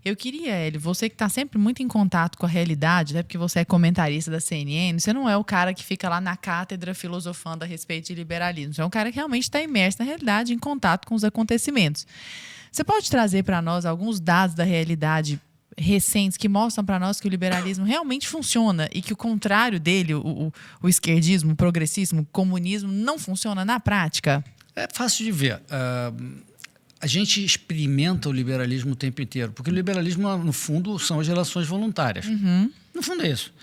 Eu queria, Hélio, você que está sempre muito em contato com a realidade, né? Porque você é comentarista da CNN, você não é o cara que fica lá na cátedra filosofando a respeito de liberalismo. Você é um cara que realmente está imerso na realidade, em contato com os acontecimentos. Você pode trazer para nós alguns dados da realidade recentes que mostram para nós que o liberalismo realmente funciona e que o contrário dele, o esquerdismo, o progressismo, o comunismo, não funciona na prática? É fácil de ver. A gente experimenta o liberalismo o tempo inteiro, porque o liberalismo, no fundo, são as relações voluntárias. Uhum. No fundo é isso.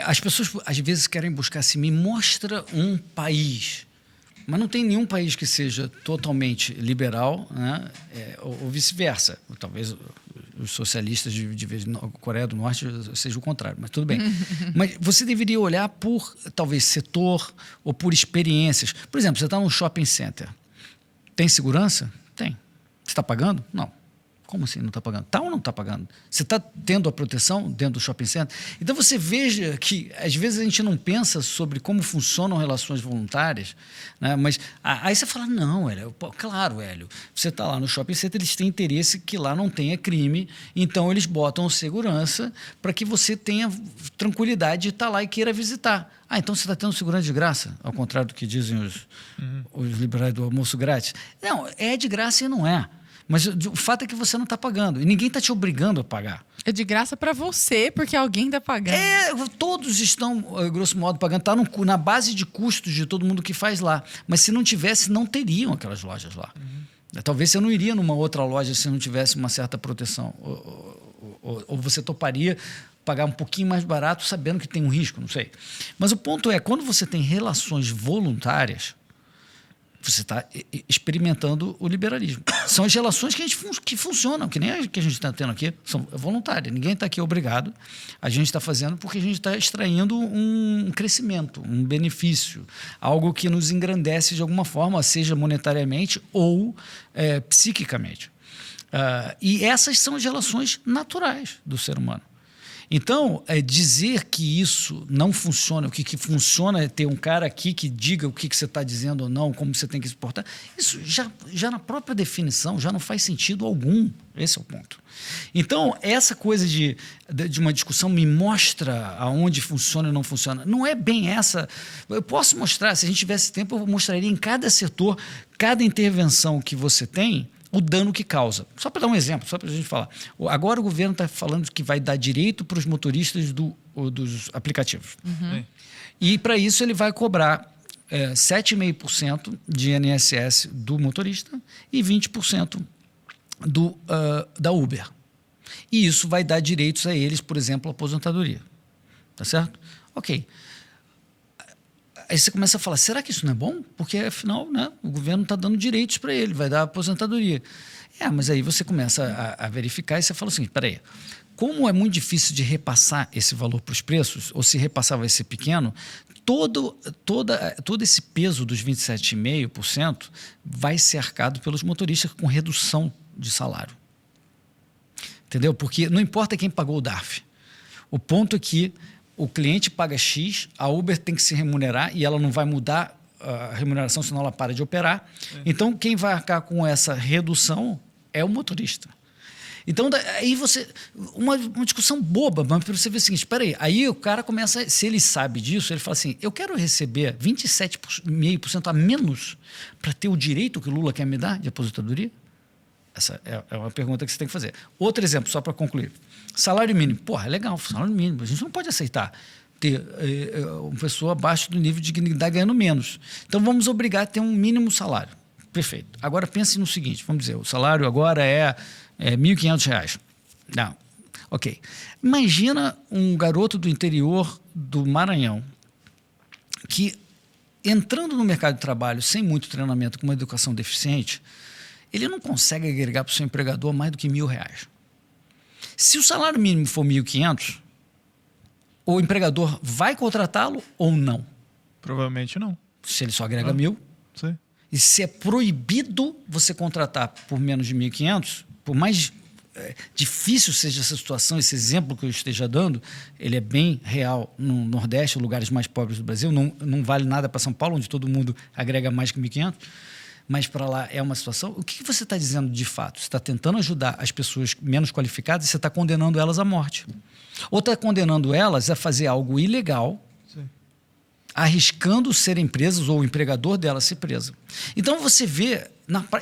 As pessoas, às vezes, querem buscar assim, me mostra um país, mas não tem nenhum país que seja totalmente liberal, né? Ou vice-versa. Talvez os socialistas de vez na Coreia do Norte seja o contrário, mas tudo bem. Mas você deveria olhar por, talvez, setor ou por experiências. Por exemplo, você está num shopping center. Tem segurança? Tem. Você está pagando? Não. Como assim não está pagando? Está ou não está pagando? Você está tendo a proteção dentro do shopping center? Então você veja que às vezes a gente não pensa sobre como funcionam relações voluntárias, né? Mas aí você fala, não, Hélio, claro, Hélio, você está lá no shopping center, eles têm interesse que lá não tenha crime, então eles botam segurança para que você tenha tranquilidade de estar lá e queira visitar. Então você está tendo segurança de graça, ao contrário do que dizem os liberais do almoço grátis. Não, é de graça e não é. Mas o fato é que você não está pagando. E ninguém está te obrigando a pagar. É de graça para você, porque alguém está pagando. Todos estão, grosso modo, pagando. Está na base de custos de todo mundo que faz lá. Mas se não tivesse, não teriam aquelas lojas lá. Talvez você não iria numa outra loja se não tivesse uma certa proteção. Ou você toparia pagar um pouquinho mais barato sabendo que tem um risco, não sei. Mas o ponto é, quando você tem relações voluntárias, você está experimentando o liberalismo. São as relações que funcionam, que nem a que a gente está tendo aqui, são voluntárias. Ninguém está aqui obrigado. A gente está fazendo porque a gente está extraindo um crescimento, um benefício, algo que nos engrandece de alguma forma, seja monetariamente ou psiquicamente. E essas são as relações naturais do ser humano. Então, dizer que isso não funciona, o que funciona é ter um cara aqui que diga o que você está dizendo ou não, como você tem que se portar, isso já na própria definição já não faz sentido algum. Esse é o ponto. Então, essa coisa de uma discussão me mostra aonde funciona e não funciona. Não é bem essa. Eu posso mostrar, se a gente tivesse tempo, eu mostraria em cada setor, cada intervenção que você tem, o dano que causa. Só para dar um exemplo, só para a gente falar. Agora o governo está falando que vai dar direito para os motoristas dos aplicativos. Uhum. E para isso ele vai cobrar 7,5% de INSS do motorista e 20% da Uber. E isso vai dar direitos a eles, por exemplo, a aposentadoria. Tá certo? Ok. Aí você começa a falar, será que isso não é bom? Porque, afinal, né, o governo está dando direitos para ele, vai dar aposentadoria. Mas aí você começa a verificar e você fala assim, espera aí, como é muito difícil de repassar esse valor para os preços, ou se repassar vai ser pequeno, todo esse peso dos 27,5% vai ser arcado pelos motoristas com redução de salário. Entendeu? Porque não importa quem pagou o DARF. O ponto é que o cliente paga X, a Uber tem que se remunerar e ela não vai mudar a remuneração, senão ela para de operar. Então, quem vai arcar com essa redução é o motorista. Então, aí você... Uma discussão boba, mas para você ver o seguinte, espera aí o cara começa, se ele sabe disso, ele fala assim, eu quero receber 27,5% a menos para ter o direito que o Lula quer me dar de aposentadoria? Essa é uma pergunta que você tem que fazer. Outro exemplo, só para concluir. Salário mínimo. Porra, é legal, salário mínimo. A gente não pode aceitar ter uma pessoa abaixo do nível de dignidade ganhando menos. Então, vamos obrigar a ter um mínimo salário. Perfeito. Agora, pense no seguinte, vamos dizer, o salário agora é R$1.500. Não. Ok. Imagina um garoto do interior do Maranhão que, entrando no mercado de trabalho sem muito treinamento, com uma educação deficiente, ele não consegue agregar para o seu empregador mais do que R$1.000. Se o salário mínimo for 1.500, o empregador vai contratá-lo ou não? Provavelmente não. Se ele só agrega 1.000. Sim. E se é proibido você contratar por menos de 1.500, por mais difícil seja essa situação, esse exemplo que eu esteja dando, ele é bem real no Nordeste, lugares mais pobres do Brasil, não vale nada para São Paulo, onde todo mundo agrega mais que 1.500. mas para lá é uma situação. O que você está dizendo de fato? Você está tentando ajudar as pessoas menos qualificadas e você está condenando elas à morte. Ou está condenando elas a fazer algo ilegal, arriscando serem presas ou o empregador dela ser preso. Então você vê,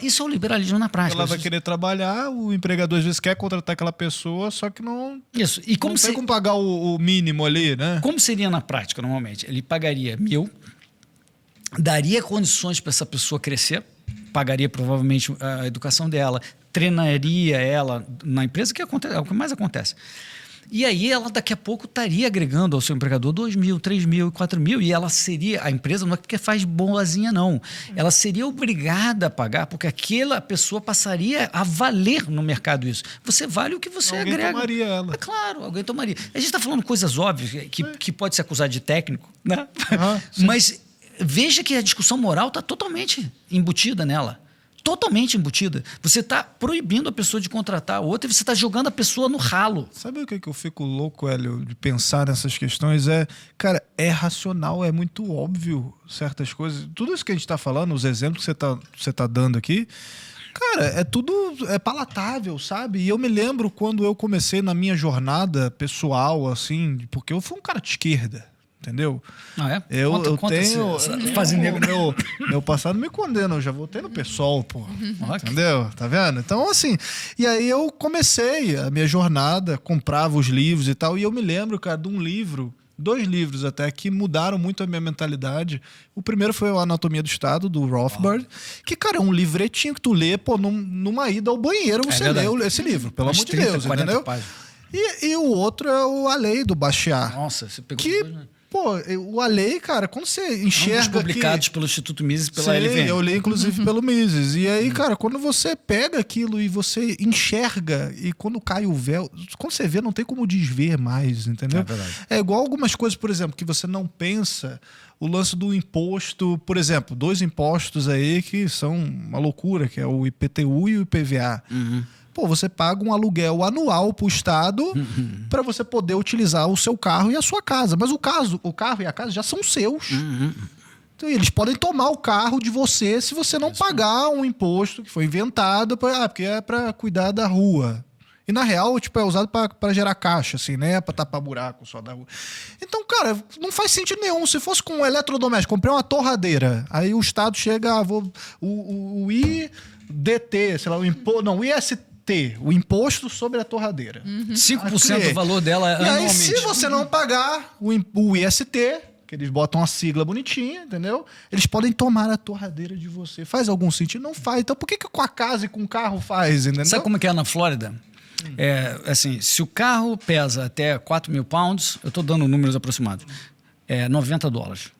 isso é o liberalismo na prática. Ela vai querer trabalhar, o empregador às vezes quer contratar aquela pessoa, só que não, isso. E como não tem como pagar o mínimo ali, né? Como seria na prática, normalmente? Ele pagaria 1.000, daria condições para essa pessoa crescer, pagaria provavelmente a educação dela, treinaria ela na empresa, que é o que mais acontece. E aí ela daqui a pouco estaria agregando ao seu empregador 2.000, 3.000, 4.000 e ela seria, a empresa não é porque faz boazinha não, ela seria obrigada a pagar porque aquela pessoa passaria a valer no mercado isso. Você vale o que você alguém agrega. Alguém tomaria ela. Claro, alguém tomaria. A gente está falando coisas óbvias que pode ser acusado de técnico, né? Mas veja que a discussão moral está totalmente embutida nela. Totalmente embutida. Você está proibindo a pessoa de contratar a outra e você está jogando a pessoa no ralo. Sabe o que eu fico louco, Hélio, de pensar nessas questões? Cara, é racional, é muito óbvio certas coisas. Tudo isso que a gente está falando, os exemplos que você tá dando aqui, cara, é palatável, sabe? E eu me lembro quando eu comecei na minha jornada pessoal, assim, porque eu fui um cara de esquerda. Entendeu? Ah, é? Eu tenho. Meu passado me condena, eu já voltei no PSOL, pô. Entendeu? Tá vendo? Então, assim. E aí eu comecei a minha jornada, comprava os livros e tal. E eu me lembro, cara, de um livro, 2 livros até, que mudaram muito a minha mentalidade. O primeiro foi o Anatomia do Estado, do Rothbard, que, cara, é um livretinho que tu lê, pô, numa ida ao banheiro, você lê esse livro, pelo amor de Deus, entendeu? E o outro é A Lei, do Bastiat. Nossa, você pegou que, pô, o A Lei, cara, quando você enxerga publicados pelo Instituto Mises e pela Sim, LVM. eu li, inclusive, pelo Mises. E aí, cara, quando você pega aquilo e você enxerga, e quando cai o véu, quando você vê, não tem como desver mais, entendeu? É verdade. É igual algumas coisas, por exemplo, que você não pensa, o lance do imposto, por exemplo, 2 impostos aí que são uma loucura, que é o IPTU e o IPVA. Pô, você paga um aluguel anual para o Estado para você poder utilizar o seu carro e a sua casa. Mas o carro e a casa já são seus. Então, eles podem tomar o carro de você se você não pagar um imposto que foi inventado porque é para cuidar da rua. E, na real, tipo, é usado para gerar caixa, assim, né? Para tapar buraco só da rua. Então, cara, não faz sentido nenhum. Se fosse com um eletrodoméstico, comprei uma torradeira, aí o Estado chega, o IDT, sei lá, o IST, o imposto sobre a torradeira. 5% do valor dela e anualmente. aí, se você não pagar o IST, que eles botam a sigla bonitinha, entendeu? Eles podem tomar a torradeira de você. Faz algum sentido? Não faz. Então, por que com a casa e com o carro faz, entendeu? Sabe como é que é na Flórida? Assim, se o carro pesa até 4.000 pounds, eu estou dando números aproximados, é $90.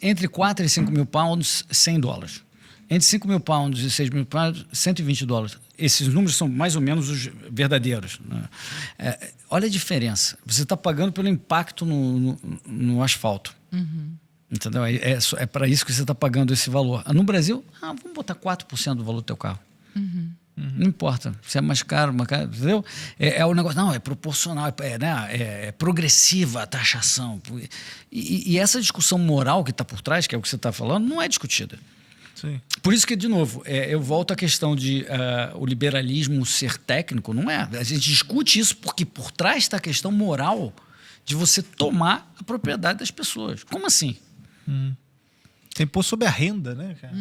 Entre 4 e 5.000 pounds, $100. Entre 5.000 pounds e 6.000 pounds, $120. Esses números são mais ou menos os verdadeiros, né? Olha a diferença. Você está pagando pelo impacto no asfalto. Entendeu? É para isso que você está pagando esse valor. No Brasil, vamos botar 4% do valor do teu carro. Não importa se é mais caro, entendeu? O negócio, não, é proporcional, é progressiva a taxação. E essa discussão moral que está por trás, que é o que você está falando, não é discutida. Sim. Por isso que, de novo, eu volto à questão de o liberalismo ser técnico, não é? A gente discute isso porque por trás está a questão moral de você tomar a propriedade das pessoas. Como assim? Tem imposto sobre a renda, né, cara?